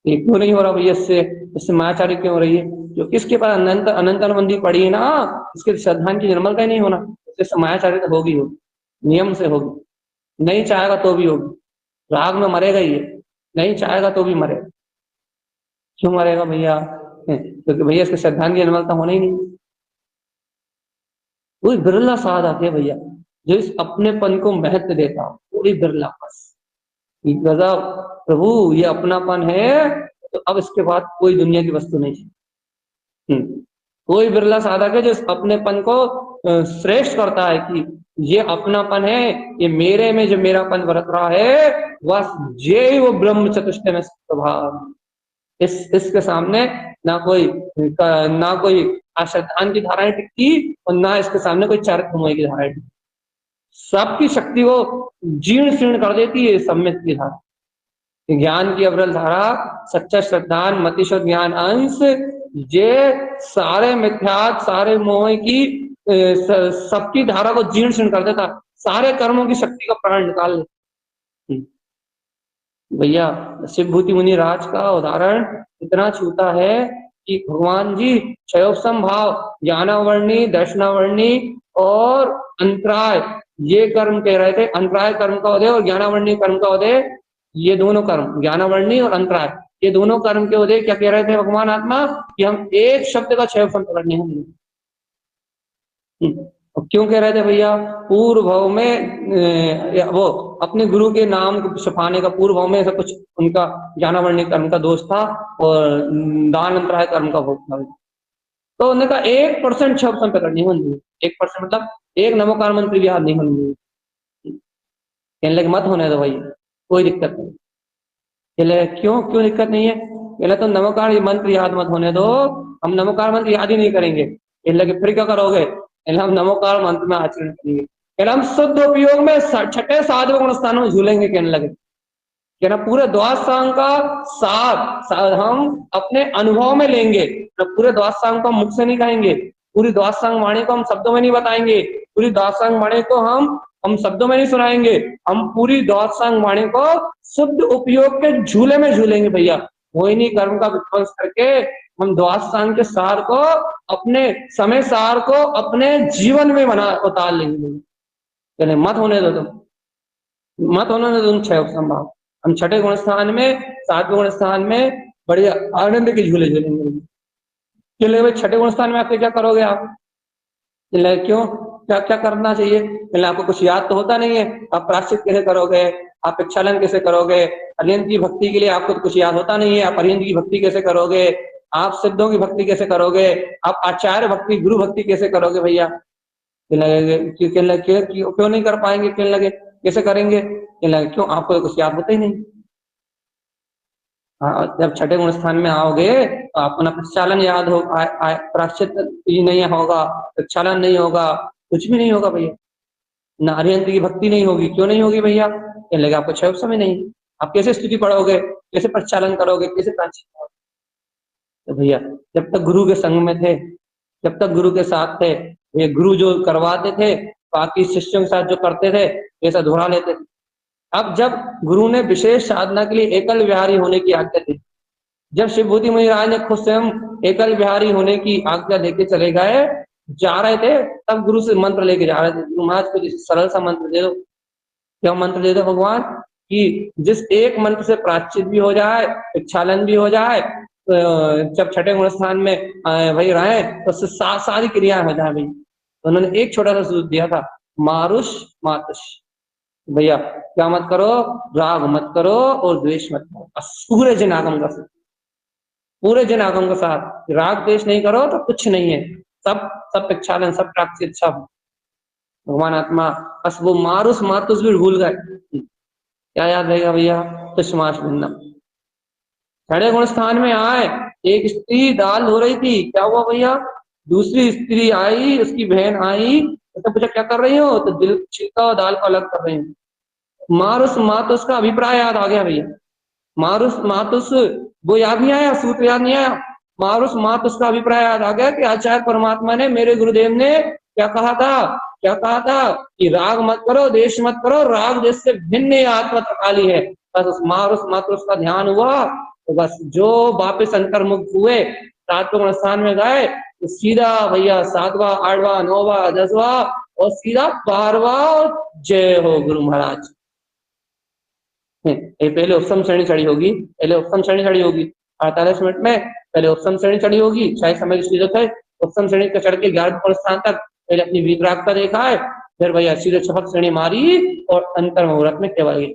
ये क्यों नहीं हो रहा भैया? इससे मायाचारी क्यों हो रही है? जो किसके पास अनंत अनंतर मंदी पड़ी है ना, इसके श्रद्धान की निर्मलता ही नहीं होना, इससे मायाचारी तो होगी, होगी, नियम से होगी, नहीं चाहेगा तो भी होगी, राग में मरेगा ही, नहीं चाहेगा तो भी मरेगा। क्यों मरेगा भैया? क्योंकि भैया इसके श्रद्धान की निर्मलता होना ही नहीं। कोई बिरला साधक है भैया जो इस अपनेपन को महत्व देता हो, कोई बिरला, बस गजब प्रभु, ये अपनापन है तो अब इसके बाद कोई दुनिया की वस्तु नहीं है। कोई बिरला साधक है जो इस अपनेपन को श्रेष्ठ करता है कि ये अपनापन है, ये मेरे में जो मेरापन बरत रहा है, बस ये ही वो ब्रह्म चतुष्टय में स्वभाव। इसके सामने ना कोई आश्रद्धान की धाराएं टिकती, और ना इसके सामने कोई चारित्र की धाराएं टिकती। सबकी शक्ति को जीर्ण शीर्ण कर देती है सम्यक की धारा, ज्ञान की अविरल धारा, सच्चा श्रद्धान मतिशुद्ध ज्ञान अंश, ये सारे मिथ्यात, सारे मोह की सबकी धारा को जीर्ण शीर्ण कर देता, सारे कर्मों की शक्ति का प्राण निकाल ले। भैया शिवभूति मुनि राज का उदाहरण इतना छूता है कि भगवान जी क्षयोपम भाव, ज्ञानावर्णी, दर्शनावर्णी और अंतराय, ये कर्म कह रहे थे। अंतराय कर्म का उदय और ज्ञानावर्णी कर्म का उदय, ये दोनों कर्म, ज्ञानावर्णी और अंतराय, ये दोनों कर्म के उदय क्या कह रहे थे भगवान आत्मा? कि हम एक शब्द का क्षयोपम पकड़ने होंगे। क्यों कह रहे थे भैया? पूर्व भाव में वो अपने गुरु के नाम को छुपाने का, पूर्व भाव में ऐसा कुछ उनका ज्ञानावर्णी कर्म का दोष था और दान अंतराय कर्म का भोग था। तो उन्होंने कहा 1% छह उपसम प्रकट नहीं होंगे, 1% मतलब एक नमोकार मंत्री भी याद नहीं होंगे। कहने लगे मत होने दो भाई, कोई दिक्कत नहीं। कहले क्यों क्यों दिक्कत नहीं है? कहले तो नमोकार मंत्र याद मत होने दो, हम नमोकार मंत्र याद ही नहीं करेंगे। कहने लगे फिर क्या करोगे? कहले हम नमोकार मंत्र में आचरण करेंगे। कहले हम शुद्ध उपयोग में छठे साधु गुण स्थानों में झूलेंगे। कहने लगे कि ना पूरे द्वादशांग का सार हम अपने अनुभव में लेंगे, ना पूरे द्वादशांग को हम मुख से नहीं कहेंगे, पूरी द्वादशांग वाणी को हम शब्दों में नहीं बताएंगे, पूरी द्वादशांग वाणी को हम शब्दों में नहीं सुनाएंगे, हम पूरी द्वादशांग वाणी को शुद्ध उपयोग के झूले में झूलेंगे भैया। मोहिनी कर्म का विध्वंस करके हम द्वादशांग के सार को, अपने समय सार को अपने जीवन में बना उतार लेंगे। कहने मत होने दो तुम, मत होने दो तुम छह उपसंभाव। हम छठे गुण स्थान में, सातवें गुण स्थान में बढ़िया आनंद के झूले झूलेंगे। चलिए भाई छठे गुण स्थान में आके क्या करोगे आप? चले क्यों, क्या क्या करना चाहिए? चले आपको कुछ याद तो होता नहीं है, आप प्रायश्चित कैसे करोगे, आप प्रक्षालन कैसे करोगे, अर्यंत की भक्ति के लिए आपको तो कुछ याद होता नहीं है, आप अर्यंत की भक्ति कैसे करोगे, आप सिद्धों की भक्ति कैसे करोगे, आप आचार्य भक्ति गुरु भक्ति कैसे करोगे भैया? कहने लगे क्यों नहीं कर पाएंगे? कहने लगे कैसे करेंगे? कहने लगे क्यों, आपको तो कुछ याद होता ही नहीं। हाँ, जब छठे गुण स्थान में आओगे तो अपना प्रक्षालन याद हो, प्राश्चित नहीं होगा, प्रक्षालन नहीं होगा, कुछ भी नहीं होगा भैया। न अर्यंत की भक्ति नहीं होगी। क्यों नहीं होगी भैया? कहने लगे आपको छह समय नहीं, आप कैसे स्तुति पढ़ोगे, कैसे प्रक्षालन करोगे, कैसे प्राश्चित करोगे? तो भैया जब तक गुरु के संग में थे, जब तक गुरु के साथ थे, ये गुरु जो करवाते थे बाकी शिष्यों के साथ जो करते थे ऐसा दोहरा लेते थे। अब जब गुरु ने विशेष साधना के लिए एकल विहारी होने की आज्ञा दी, जब शिवभूति मुनिराज ने खुद स्वयं एकल विहारी होने की आज्ञा देके चले गए, जा रहे थे, तब गुरु से मंत्र लेके जा रहे थे। गुरु महाराज को सरल सा मंत्र दे दो। क्या मंत्र दे दो भगवान? कि जिस एक मंत्र से प्रायश्चित भी हो जाए, प्रक्षालन भी हो जाए, जब छठे गुण स्थान में वही रहे तो सारी क्रियाएं हो जाए भाई। तो उन्होंने एक छोटा सा सूत्र दिया था, मारुष मातुष। भैया क्या मत करो? राग मत करो और द्वेष मत करो, पूरे जन आगम का साथ, पूरे जन आगम के साथ राग द्वेष नहीं करो तो कुछ नहीं है, सब सब प्रक्षालन, सब प्राप्ति, सब भगवान आत्मा। बस वो मारुष मातुष भी भूल गए, क्या याद रहेगा भैया? तुष्माश भिन्नम। छठे गुण स्थान में आए, एक स्त्री दाल धो रही थी, क्या हुआ भैया? दूसरी स्त्री आई, उसकी बहन आई, तो पूछा क्या कर रही हो? तो दिल छिलका और दाल को अलग कर रही हूँ। मारुस मातुस का अभिप्राय याद आ गया भैया। मारुस मातुस वो याद नहीं आया, सूत्र याद नहीं आया, मारुस मातुस का अभिप्राय याद आ गया कि आचार्य परमात्मा ने, मेरे गुरुदेव ने क्या कहा था? क्या कहा था कि राग मत करो, देश मत करो, राग देश से भिन्न आत्मा काली है। बस उस मारुस मातुस का ध्यान हुआ तो बस जो वापिस अंतर्मुक्त हुए, सातवें स्थान में गए तो सीधा भैया सातवां, आठवां, नौवां, दसवां और सीधा 12वां। जय हो गुरु महाराज। ये पहले उपसम श्रेणी चढ़ी होगी, पहले उपसम श्रेणी चढ़ी होगी 48 मिनट में, पहले उपसम श्रेणी चढ़ी होगी, शाही समय की सीरत है, उपसम श्रेणी का चढ़ के 11वें स्थान तक पहले अपनी वीतरागता देखा है, फिर भैया सीधे छपक श्रेणी मारी और अंतर मुहूर्त में केवल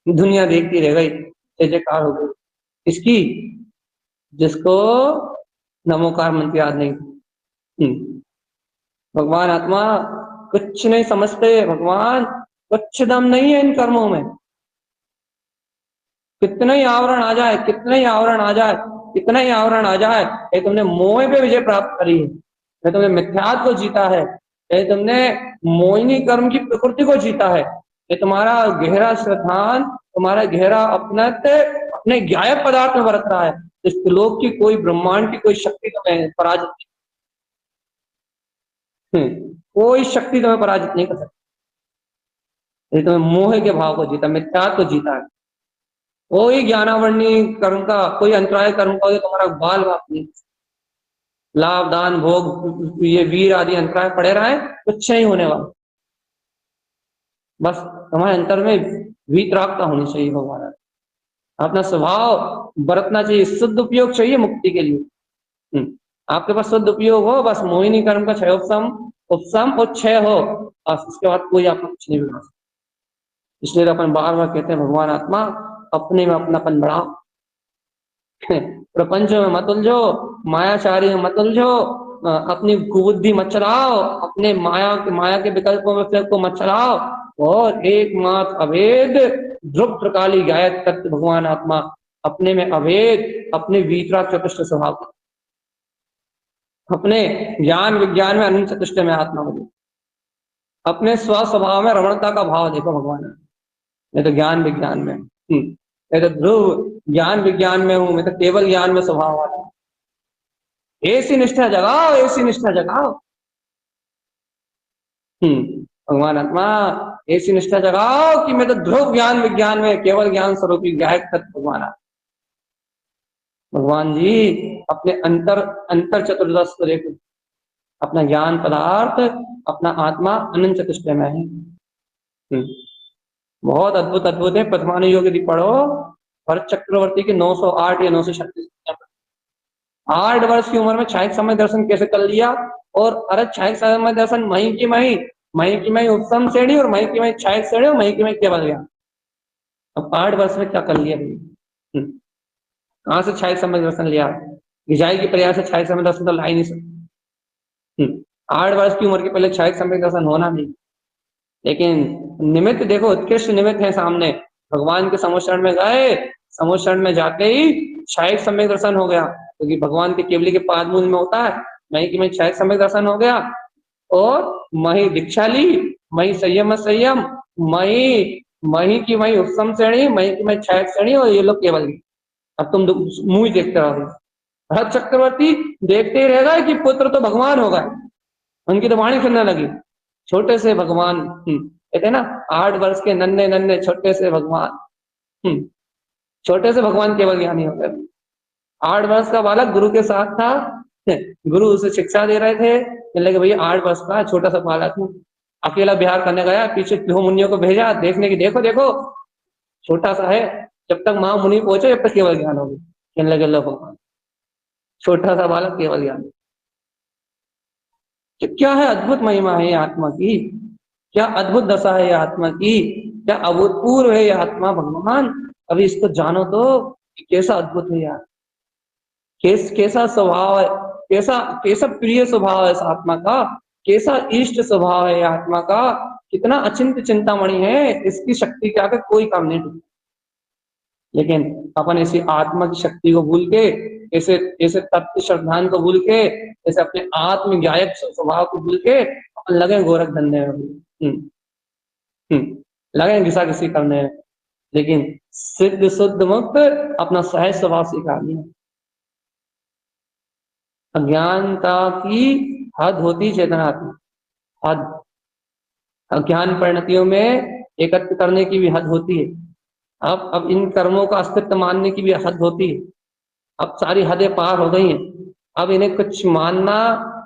दुनिया देखती रह गई, जय जयकार हो गई। इसकी जिसको नमोकार मंत्र याद नहीं। भगवान आत्मा कुछ नहीं समझते, भगवान कुछ दम नहीं है इन कर्मों में। कितना ही आवरण आ जाए, कितना ही आवरण आ जाए, कितना ही आवरण आ जाए, ये तुमने मोह पे विजय प्राप्त करी है, ये तुमने मिथ्यात्व को जीता है, ये तुमने मोहिनी कर्म की प्रकृति को जीता है, ये तुम्हारा गहरा श्रद्धान, तुम्हारा गहरा अपने ज्ञायक पदार्थ में बरत रहा है। इस लोक की कोई, ब्रह्मांड की कोई शक्ति तुम्हें पराजित नहीं, कोई शक्ति तुम्हें पराजित नहीं कर सकती। ये तुम्हें मोह के भाव को जीता, मिथ्यात्व को जीता है। कोई ज्ञानावरणी कर्म का, कोई अंतराय कर्म का तुम्हारा बाल बाप नहीं। लाभ दान भोग ये वीर आदि अंतराय पड़े रहे, कुछ नहीं होने वाला। बस तुम्हारे अंतर में वीतरागता होनी चाहिए भगवान, अपना स्वभाव बरतना चाहिए, शुद्ध उपयोग चाहिए मुक्ति के लिए। आपके पास शुद्ध उपयोग हो, बस मोहिनी कर्म का क्षय उपसम और क्षय हो, बस उसके बाद कोई आपको कुछ नहीं बिगड़ सकता। इसलिए अपन बार बार कहते हैं भगवान आत्मा अपने में अपनापन बढ़ाओ, प्रपंच में मत उलझो, मायाचारी में मत उलझो, अपनी कुबुद्धि मत चलाओ, अपने माया के विकल्पों में फिर को मत चलाओ, और एकमात्र अभेद ध्रुव प्रकाली गायक तत्व भगवान आत्मा अपने में अभेद, अपने वीतराग चतुष्ट स्वभाव, अपने ज्ञान विज्ञान में अनंत चतुष्ट में आत्मा बनी, अपने स्व स्वभाव में रमणता का भाव देखो भगवान। मैं तो ज्ञान विज्ञान में मैं तो ध्रुव ज्ञान विज्ञान में हूं, मैं तो केवल ज्ञान में स्वभाव वाला हूं। ऐसी निष्ठा जगाओ, ऐसी निष्ठा जगाओ। भगवान आत्मा ऐसी निष्ठा जगाओ कि मैं तो ध्रुव ज्ञान विज्ञान में केवल ज्ञान स्वरूपी गायक तत्व भगवान आत्मा। भगवान जी अपने अंतर अंतर चतुर्दश को देखो, अपना ज्ञान पदार्थ, अपना आत्मा अनंत चतुष्टय में है। बहुत अद्भुत अद्भुत है। प्रथमानुयोग यदि पढ़ो, भरत चक्रवर्ती के 908 या 936 8 वर्ष की उम्र में छायक समय दर्शन कैसे कर लिया, और अरे छायक समय दर्शन मही की मही उत्तम श्रेणी, और मही की मही छायक श्रेणी, और मही की मही केवल ज्ञान। अब 8 वर्ष में क्या कर लिया भाई? कहां से छायक समय दर्शन लिया? गिजाई के प्रयास से छायक समय दर्शन तो ला ही नहीं सकते। 8 वर्ष की उम्र के पहले छायक समय दर्शन होना नहीं, लेकिन निमित्त देखो, उत्कृष्ट निमित्त है सामने। भगवान के समुचरण में गए, समुचरण में जाते ही छायक सम्यक दर्शन हो गया, क्योंकि भगवान के केवली के पाद मूल में होता है। मही की मही छायक सम्यक दर्शन हो गया, और मही दीक्षा ली, मही संयम संयम, मही मही की मही उत्तम श्रेणी, मही की मही छायक श्रेणी, और ये लोग केवल। अब तुम मुंह देखते रहोगे, भरत चक्रवर्ती देखते ही रहेगा कि पुत्र तो भगवान होगा। उनकी तो वाणी सुनने लगी, छोटे से भगवान, कहते ना 8 वर्ष के नन्हे नन्हे छोटे से भगवान, छोटे से भगवान केवल ज्ञानी हो गए। 8 वर्ष का बालक गुरु के साथ था, गुरु उसे शिक्षा दे रहे थे, कहने लगे भैया 8 वर्ष का छोटा सा बालक हूँ, अकेला विहार करने गया, पीछे दो मुनियों को भेजा देखने की, देखो देखो छोटा सा है, जब तक महा मुनि पहुंचे जब तक केवल ज्ञान होगी। कहने लगे लो भगवान, छोटा सा बालक केवल ज्ञान। क्या है अद्भुत महिमा है ये आत्मा की, क्या अद्भुत दशा है ये आत्मा की, क्या अभूतपूर्व है ये आत्मा भगवान। अभी इसको जानो तो कैसा अद्भुत है यार, कैसा स्वभाव है, कैसा कैसा प्रिय स्वभाव है इस आत्मा का, कैसा इष्ट स्वभाव है आत्मा का, कितना अचिंत चिंतामणि है, इसकी शक्ति के आगे कोई काम नहीं टूटता। लेकिन अपन ऐसी आत्मा की शक्ति को भूल के, ऐसे ऐसे तत्व श्रद्धान को भूल के, ऐसे अपने आत्म गायक स्वभाव को भूल के अपन लगे गोरख धंधे में, लगे घिसा घिसी करने में, लेकिन सिद्ध शुद्ध मुक्त अपना सहज स्वभाव स्वीकार नहीं। अज्ञानता की हद होती चेतनात्मा, हद। अज्ञान परिणतियों में एकत्र करने की भी हद होती है। अब इन कर्मों का अस्तित्व मानने की भी हद होती है। अब सारी हदें पार हो गई हैं। अब इन्हें कुछ मानना,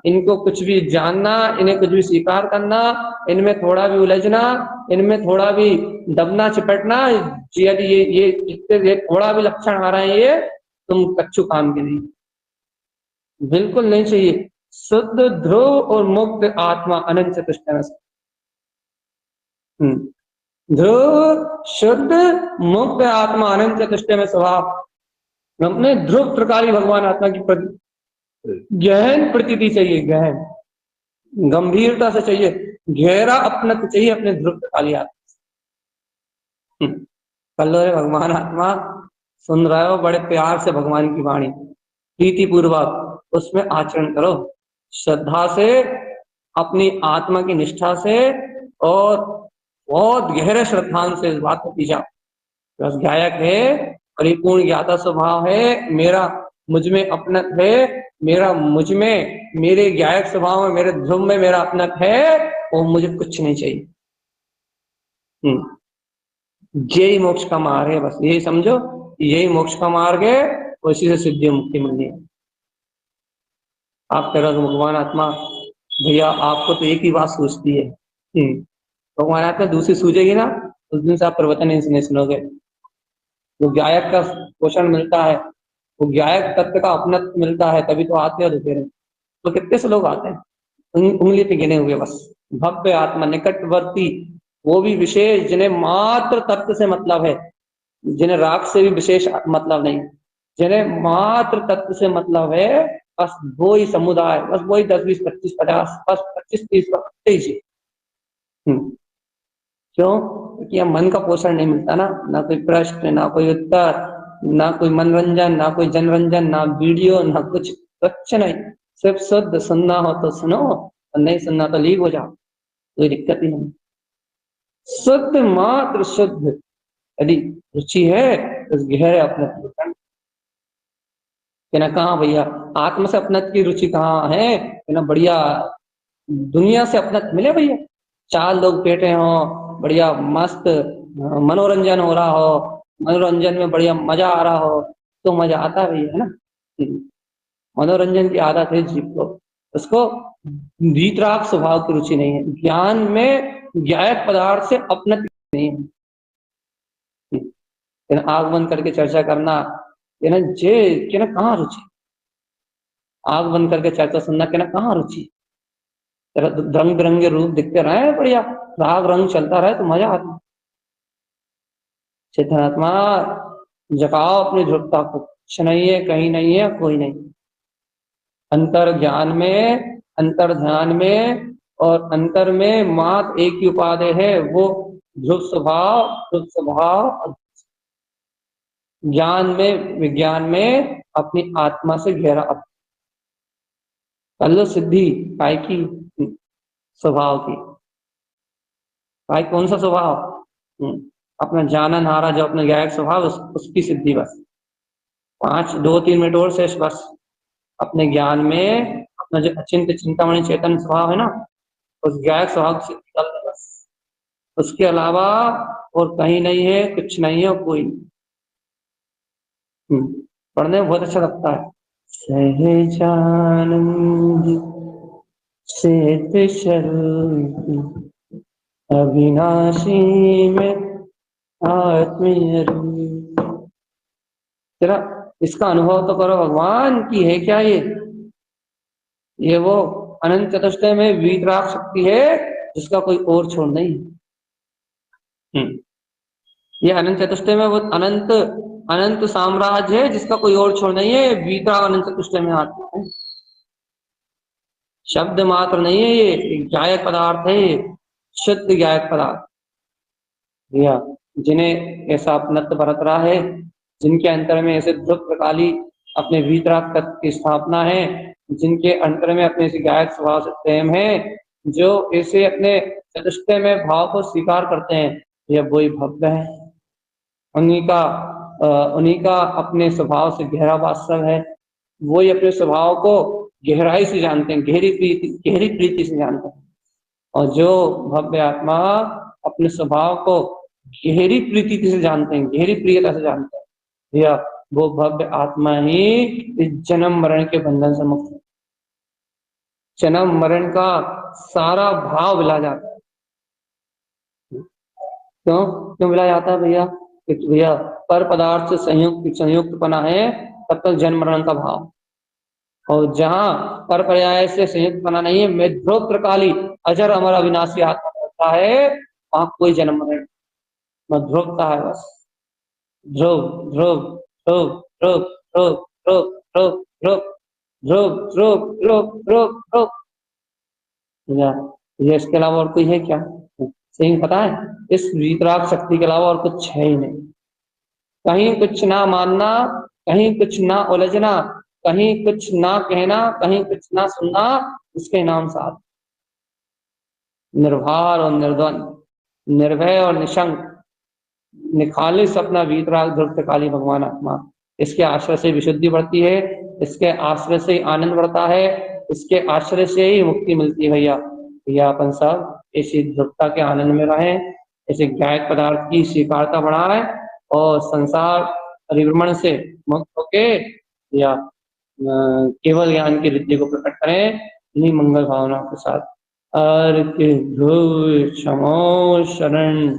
इनको कुछ भी जानना, इन्हें कुछ भी स्वीकार करना, इनमें थोड़ा भी उलझना, इनमें थोड़ा भी दबना चिपटना, यदि ये थोड़ा भी लक्षण आ रहे हैं, ये तुम कच्चू काम के नहीं, बिल्कुल नहीं चाहिए। शुद्ध ध्रुव और मुक्त आत्मा अनंत चतुष्टय में, ध्रुव शुद्ध मुक्त आत्मा अनंत चतुष्टय में स्वभाव, अपने ध्रुव प्रकारी भगवान आत्मा की गहन प्रतीति चाहिए, गहन गंभीरता से चाहिए, गहरा अपनत्व चाहिए अपने ध्रुव प्रकारी आत्मा। कल भगवान आत्मा सुन रहे हो, बड़े प्यार से भगवान की वाणी प्रीति पूर्वक उसमें आचरण करो, श्रद्धा से, अपनी आत्मा की निष्ठा से, और बहुत गहरे श्रद्धान से इस बात को पीछा। बस गायक है, परिपूर्ण ज्ञाता स्वभाव है मेरा, मुझ में अपनत है मेरा, मुझ में मेरे गायक स्वभाव में, मेरे ध्रुव में मेरा अपनत है, और मुझे कुछ नहीं चाहिए। यही मोक्ष का मार्ग है, बस यही समझो, यही मोक्ष का मार्ग है, उसी से सिद्धि मुक्ति मिलनी है। आप कह भगवान आत्मा भैया आपको तो एक ही बात सोचती है, भगवान आत्मा दूसरी सूझेगी ना, उस दिन से आप प्रवचन नहीं सुनोगे। वो गायक का पोषण मिलता है, वो गायक तत्व का अपनत्व मिलता है, तभी तो आते हैं दोपहर। तो कितने से लोग आते हैं, उंगली पे गिने हुए बस। भव्य आत्मा निकटवर्ती, वो भी विशेष, जिन्हें मात्र तत्व से मतलब है, जिन्हें राग से भी विशेष मतलब नहीं, जिन्हें मात्र तत्व से मतलब है, बस वो ही समुदाय, बस वही 10 20 25 50, बस 25 30 तेईस। क्यों? क्योंकि अब मन का पोषण नहीं मिलता ना कोई प्रश्न, ना कोई उत्तर, ना कोई मनोरंजन, ना कोई जनरंजन, ना वीडियो, ना कुछ नहीं। सिर्फ शुद्ध सुनना हो तो सुनो, और नहीं सुनना तो लीव हो जाओ, कोई दिक्कत ही नहीं। शुद्ध मात्र शुद्ध, यदि रुचि है तो गहरे अपने कि ना, कहाँ भैया आत्म से अपनत की रुचि कहाँ है कि ना, बढ़िया दुनिया से अपनत मिले भैया, चार लोग बैठे हो, बढ़िया मस्त मनोरंजन हो रहा हो, मनोरंजन में बढ़िया मजा आ रहा हो, तो मजा आता है भैया, है ना। मनोरंजन की आदत है जीव को, उसको वीतराग स्वभाव की रुचि नहीं है, ज्ञान में ज्ञायक पदार्थ से अपनत नहीं है। आग बंद करके चर्चा करना, ये ना जे कि ना कहाँ रुचि, आग बंद करके चर्चा सुनना के ना कहाँ रुचि, रंग बिरंगे रूप दिखते रहे बढ़िया, राग रंग चलता रहे तो मजा आता। सिद्धात्मा जगाओ अपनी ध्रुवता को, कुछ नहीं है, कहीं नहीं है, कोई नहीं। अंतर ज्ञान में, अंतर ध्यान में और अंतर में मात्र एक ही उपादेय है, वो ध्रुव स्वभाव, ध्रुव स्वभाव। ज्ञान में, विज्ञान में अपनी आत्मा से गहरा कर लो सिद्धि, काय की? स्वभाव की। काय कौन सा स्वभाव? अपना जानन हारा जो अपना गायक स्वभाव, उसकी सिद्धि बस। 2-3 मिनट और शेष बस, अपने ज्ञान में अपना जो अचिंत्य चिंतामणि चेतन स्वभाव है ना, उस गायक स्वभाव से निकल बस, उसके अलावा और कहीं नहीं है, कुछ नहीं है, कोई नहीं। पढ़ने में बहुत अच्छा लगता है। सहजानंद से अविनाशी में आत्मीय रूप, तेरा इसका अनुभव तो करो, भगवान की है क्या ये वो अनंत चतुष्टय में वीतराग शक्ति है जिसका कोई और छोर नहीं। ये अनंत चतुष्टय में वो अनंत अनंत साम्राज्य है जिसका कोई और छोर नहीं है, वीतराग अनंत चतुष्टय में आता है। शब्द मात्र नहीं है, ये गायक पदार्थ है, ये शुद्ध गायक पदार्थ भैया। जिन्हें ऐसा अपनत्व बरत रहा है, जिनके अंतर में ऐसे ध्रुव प्रकाली अपने वीतराग तत्व की स्थापना है, जिनके अंतर में अपने इस गायक स्वभाव से प्रेम है, जो ऐसे अपने चतुष्टय में भाव को स्वीकार करते हैं, यह वही भव्य है। उन्हीं का अपने स्वभाव से गहरा वास्तव है, वही अपने स्वभाव को गहराई से जानते हैं, गहरी प्रीति से जानते हैं। और जो भव्य आत्मा अपने स्वभाव को गहरी प्रीति से जानते हैं, गहरी प्रियता से जानते हैं भैया, वो भव्य आत्मा ही इस जन्म मरण के बंधन से मुक्त है। जन्म मरण का सारा भाव मिला जाता है। क्यों क्यों मिला जाता है भैया? भैया पर पदार्थ से संयुक्त बना है तब तक जन्म मरण का भाव, और जहां पर पर्याय से संयुक्त बना नहीं है, मैं ध्रुव प्रकाली अजर अमर अविनाशी आत्मा होता है, वहां कोई जन्म मरण, मैं ध्रुवता है बस। ध्रुव ध्रुव ध्रुव ध्रुव ध्रुव ध्रुव ध्रुव ध्रुव ध्रुव ध्रुव ध्रुव ध्रुव ध्रुव, ये इसके अलावा और कोई है क्या? सही पता है, इस वीतराग शक्ति के अलावा और कुछ है ही नहीं। कहीं कुछ ना मानना, कहीं कुछ ना उलझना, कहीं कुछ ना कहना, कहीं कुछ ना सुनना, इसके नाम साथ निर्भर और निर्द्वंद, निर्भय और निशंक, निखालिस अपना वीतराग ध्रुव काली भगवान आत्मा। इसके आश्रय से विशुद्धि बढ़ती है, इसके आश्रय से आनंद बढ़ता है, इसके आश्रय से ही मुक्ति मिलती है भैया। भैया अपन सब इसी ध्रुवता के आनंद में रहें, इसे गायक पदार्थ की स्वीकारता बढ़ाएं और संसार परिभ्रमण से मुक्त होके या केवल ज्ञान की रिद्धि को प्रकट करें, इन्हीं मंगल भावनाओं के साथ। अर्घ्य ध्रुव क्षमो शरण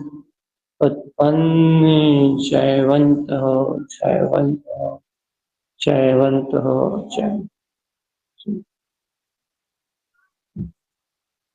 उत्पन्न, जयवंत हो जयवंत हो जयवंत हो जय।